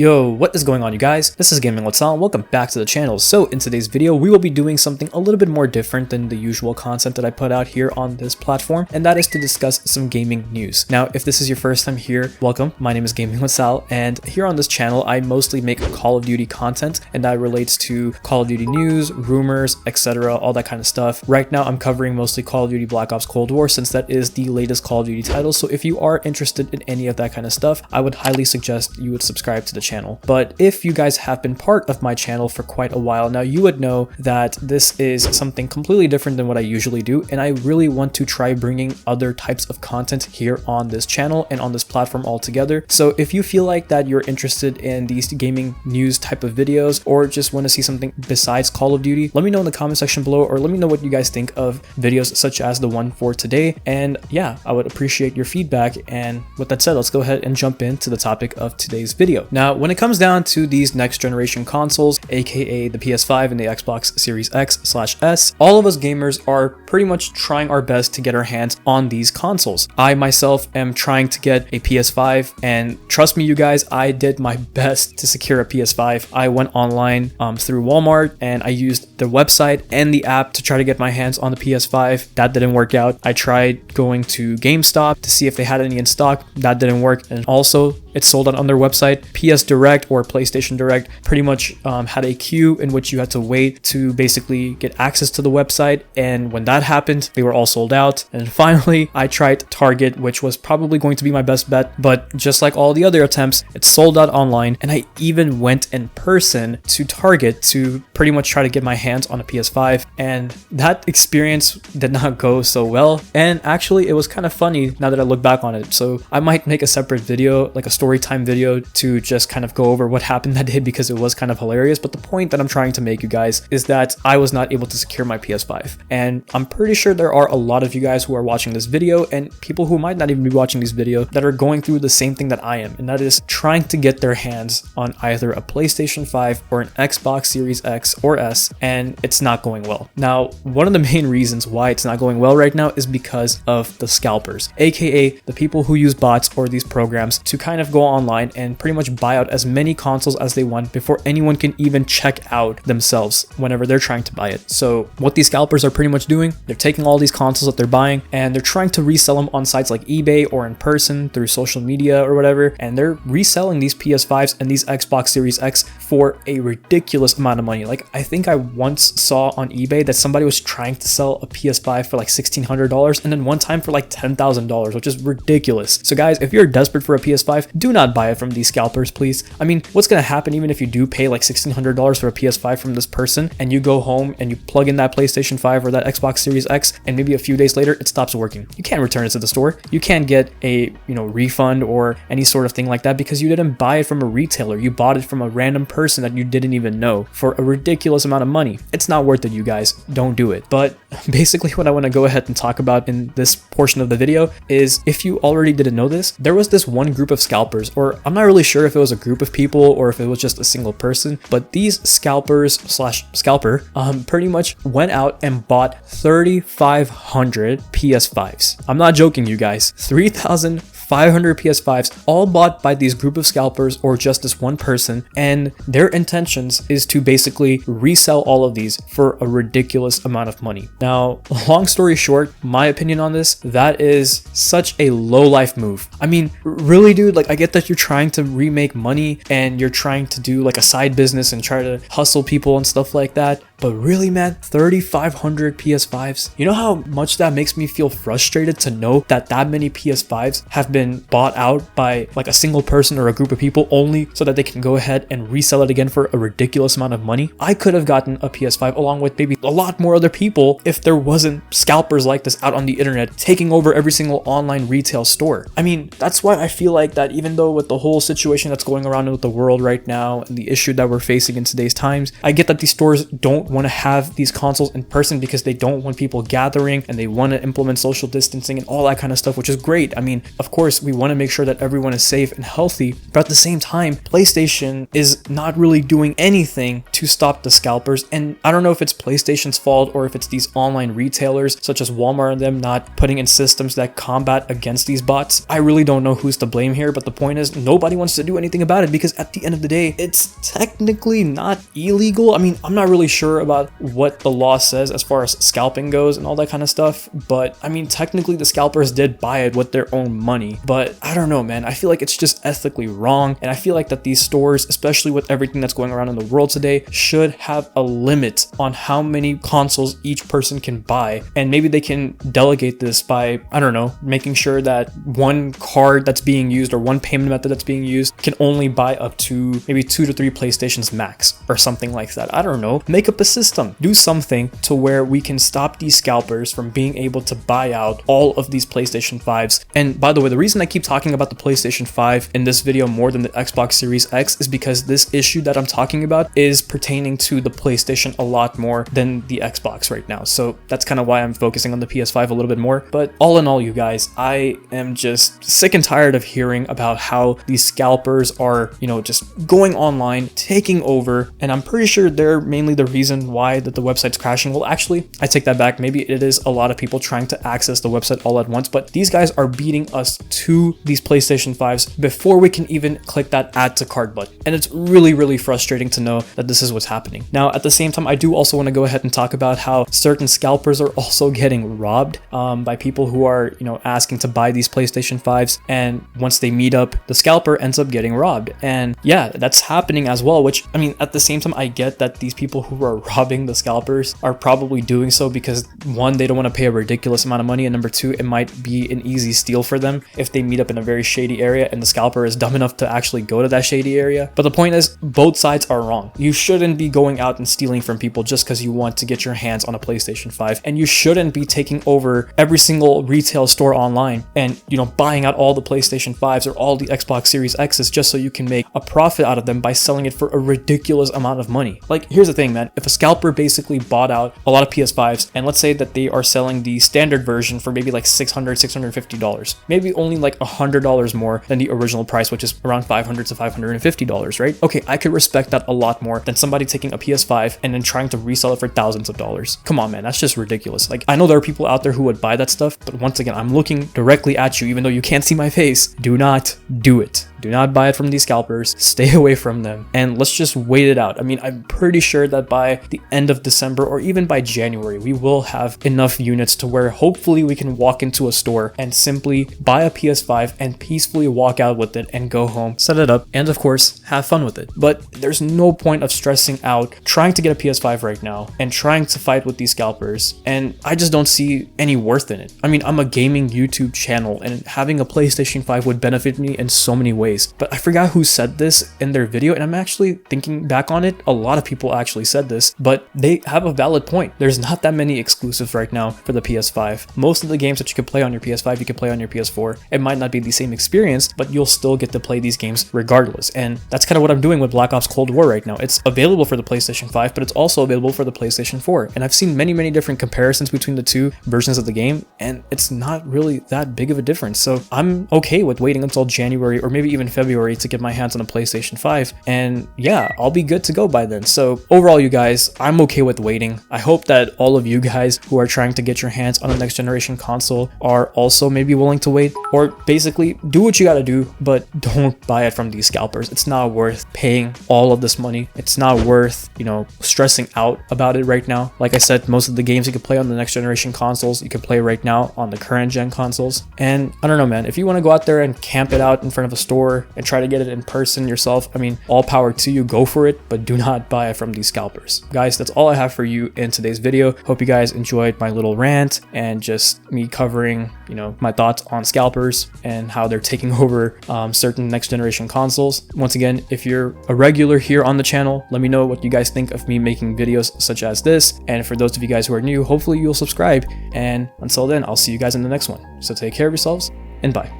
Yo, what is going on, you guys? This is Gaming with Sal and welcome back to the channel. So in today's video, we will be doing something a little bit more different than the usual content that I put out here on this platform, and that is to discuss some gaming news. Now, if this is your first time here, welcome. My name is Gaming with Sal, and here on this channel, I mostly make Call of Duty content, and that relates to Call of Duty news, rumors, etc., all that kind of stuff. Right now, I'm covering mostly Call of Duty Black Ops Cold War, since that is the latest Call of Duty title. So if you are interested in any of that kind of stuff, I would highly suggest you would subscribe to the channel. But if you guys have been part of my channel for quite a while now, you would know that this is something completely different than what I usually do, and I really want to try bringing other types of content here on this channel and on this platform altogether. So if you feel like that you're interested in these gaming news type of videos, or just want to see something besides Call of Duty, let me know in the comment section below, or let me know what you guys think of videos such as the one for today. And yeah, I would appreciate your feedback. And with that said, let's go ahead and jump into the topic of today's video. Now, when it comes down to these next generation consoles, aka the PS5 and the Xbox Series X/S, all of us gamers are pretty much trying our best to get our hands on these consoles. I myself am trying to get a PS5, and trust me, you guys, I did my best to secure a PS5. I went online through Walmart, and I used the website and the app to try to get my hands on the PS5. That didn't work out. I tried going to GameStop to see if they had any in stock. That didn't work. And also, it's sold out on their website. PS Direct or PlayStation Direct pretty much had a queue in which you had to wait to basically get access to the website, and when that happened, they were all sold out. And finally, I tried Target, which was probably going to be my best bet, but just like all the other attempts, it's sold out online. And I even went in person to Target to pretty much try to get my hands on a PS5, and that experience did not go so well. And actually, it was kind of funny now that I look back on it, so I might make a separate video, like a story time video, to just kind of go over what happened that day, because it was kind of hilarious. But the point that I'm trying to make, you guys, is that I was not able to secure my PS5, and I'm pretty sure there are a lot of you guys who are watching this video, and people who might not even be watching this video, that are going through the same thing that I am, and that is trying to get their hands on either a PlayStation 5 or an Xbox Series X or S, and it's not going well. Now, one of the main reasons why it's not going well right now is because of the scalpers, aka the people who use bots or these programs to kind of go online and pretty much buy out as many consoles as they want before anyone can even check out themselves whenever they're trying to buy it. So what these scalpers are pretty much doing, they're taking all these consoles that they're buying and they're trying to resell them on sites like eBay or in person through social media or whatever, and they're reselling these PS5s and these Xbox Series X for a ridiculous amount of money. Like, I think I once saw on eBay that somebody was trying to sell a PS5 for like $1,600, and then one time for like $10,000, which is ridiculous. So guys, if you're desperate for a PS5, do not buy it from these scalpers, please. I mean, what's gonna happen even if you do pay like $1,600 for a PS5 from this person, and you go home and you plug in that PlayStation 5 or that Xbox Series X, and maybe a few days later it stops working? You can't return it to the store. You can't get a refund or any sort of thing like that, because you didn't buy it from a retailer. You bought it from a random person that you didn't even know for a ridiculous amount of money. It's not worth it, you guys. Don't do it. But basically what I want to go ahead and talk about in this portion of the video is, if you already didn't know this, there was this one group of scalpers, or I'm not really sure if it was a group of people or if it was just a single person, but these scalper pretty much went out and bought 3,500 PS5s. I'm not joking, you guys. 3,500 PS5s, all bought by these group of scalpers or just this one person, and their intentions is to basically resell all of these for a ridiculous amount of money. Now, long story short, my opinion on this, that is such a low life move. I mean, really, dude, like, I get that you're trying to remake money and you're trying to do like a side business and try to hustle people and stuff like that, but really, man, 3,500 PS5s? You know how much that makes me feel frustrated to know that that many PS5s have been bought out by like a single person or a group of people only so that they can go ahead and resell it again for a ridiculous amount of money? I could have gotten a PS5 along with maybe a lot more other people if there wasn't scalpers like this out on the internet taking over every single online retail store. I mean, that's why I feel like that even though with the whole situation that's going around with the world right now and the issue that we're facing in today's times, I get that these stores don't want to have these consoles in person because they don't want people gathering and they want to implement social distancing and all that kind of stuff, which is great. I mean, of course, we want to make sure that everyone is safe and healthy, but at the same time, PlayStation is not really doing anything to stop the scalpers. And I don't know if it's PlayStation's fault or if it's these online retailers such as Walmart and them not putting in systems that combat against these bots. I really don't know who's to blame here, but the point is nobody wants to do anything about it because at the end of the day, it's technically not illegal. I mean, I'm not really sure about what the law says as far as scalping goes and all that kind of stuff, but I mean, technically the scalpers did buy it with their own money, but I don't know, man. I feel like it's just ethically wrong, and I feel like that these stores, especially with everything that's going around in the world today, should have a limit on how many consoles each person can buy, and maybe they can delegate this by, I don't know, making sure that one card that's being used or one payment method that's being used can only buy up to maybe 2 to 3 PlayStations max or something like that. I don't know. Make up a system. Do something to where we can stop these scalpers from being able to buy out all of these PlayStation 5s. And by the way, the reason I keep talking about the PlayStation 5 in this video more than the Xbox Series X is because this issue that I'm talking about is pertaining to the PlayStation a lot more than the Xbox right now. So that's kind of why I'm focusing on the PS5 a little bit more. But all in all, you guys, I am just sick and tired of hearing about how these scalpers are, you know, just going online, taking over, and I'm pretty sure they're mainly the reason why that the website's crashing. Well, actually, I take that back. Maybe it is a lot of people trying to access the website all at once, but these guys are beating us to these PlayStation 5s before we can even click that add to cart button. And it's really, really frustrating to know that this is what's happening. Now, at the same time, I do also want to go ahead and talk about how certain scalpers are also getting robbed by people who are, you know, asking to buy these PlayStation 5s, and once they meet up, the scalper ends up getting robbed. And yeah, that's happening as well, which, I mean, at the same time, I get that these people who are robbing the scalpers are probably doing so because, one, they don't want to pay a ridiculous amount of money, and number two, it might be an easy steal for them if they meet up in a very shady area and the scalper is dumb enough to actually go to that shady area. But the point is, both sides are wrong. You shouldn't be going out and stealing from people just because you want to get your hands on a PlayStation 5, and you shouldn't be taking over every single retail store online and, you know, buying out all the PlayStation 5s or all the Xbox Series X's just so you can make a profit out of them by selling it for a ridiculous amount of money. Like, here's the thing, man. If a scalper basically bought out a lot of PS5s, and let's say that they are selling the standard version for maybe like $650, maybe only like $100 more than the original price, which is around $500 to $550, right? Okay, I could respect that a lot more than somebody taking a PS5 and then trying to resell it for thousands of dollars. Come on, man, that's just ridiculous. Like, I know there are people out there who would buy that stuff, but once again, I'm looking directly at you, even though you can't see my face. Do not do it. Do not buy it from these scalpers. Stay away from them, and let's just wait it out. I mean, I'm pretty sure that by the end of December or even by January, we will have enough units to where hopefully we can walk into a store and simply buy a PS5 and peacefully walk out with it and go home, set it up, and of course, have fun with it. But there's no point of stressing out trying to get a PS5 right now and trying to fight with these scalpers, and I just don't see any worth in it. I mean, I'm a gaming YouTube channel, and having a PlayStation 5 would benefit me in so many ways. But I forgot who said this in their video, and I'm actually thinking back on it, a lot of people actually said this, but they have a valid point. There's not that many exclusives right now for the PS5. Most of the games that you can play on your PS5, you can play on your PS4. It might not be the same experience, but you'll still get to play these games regardless. And that's kind of what I'm doing with Black Ops Cold War right now. It's available for the PlayStation 5, but it's also available for the PlayStation 4. And I've seen many, many different comparisons between the two versions of the game, and it's not really that big of a difference. So I'm okay with waiting until January or maybe even February to get my hands on a PlayStation 5, and yeah, I'll be good to go by then. So overall, you guys, I'm okay with waiting. I hope that all of you guys who are trying to get your hands on a next generation console are also maybe willing to wait, or basically do what you gotta do, but don't buy it from these scalpers. It's not worth paying all of this money. It's not worth, you know, stressing out about it right now. Like I said, most of the games you can play on the next generation consoles, you can play right now on the current gen consoles. And I don't know, man, if you want to go out there and camp it out in front of a store and try to get it in person yourself, I mean, all power to you, go for it, but do not buy it from these scalpers. Guys, that's all I have for you in today's video. Hope you guys enjoyed my little rant and just me covering, you know, my thoughts on scalpers and how they're taking over certain next generation consoles. Once again, if you're a regular here on the channel, let me know what you guys think of me making videos such as this. And for those of you guys who are new, hopefully you'll subscribe. And until then, I'll see you guys in the next one. So take care of yourselves and bye.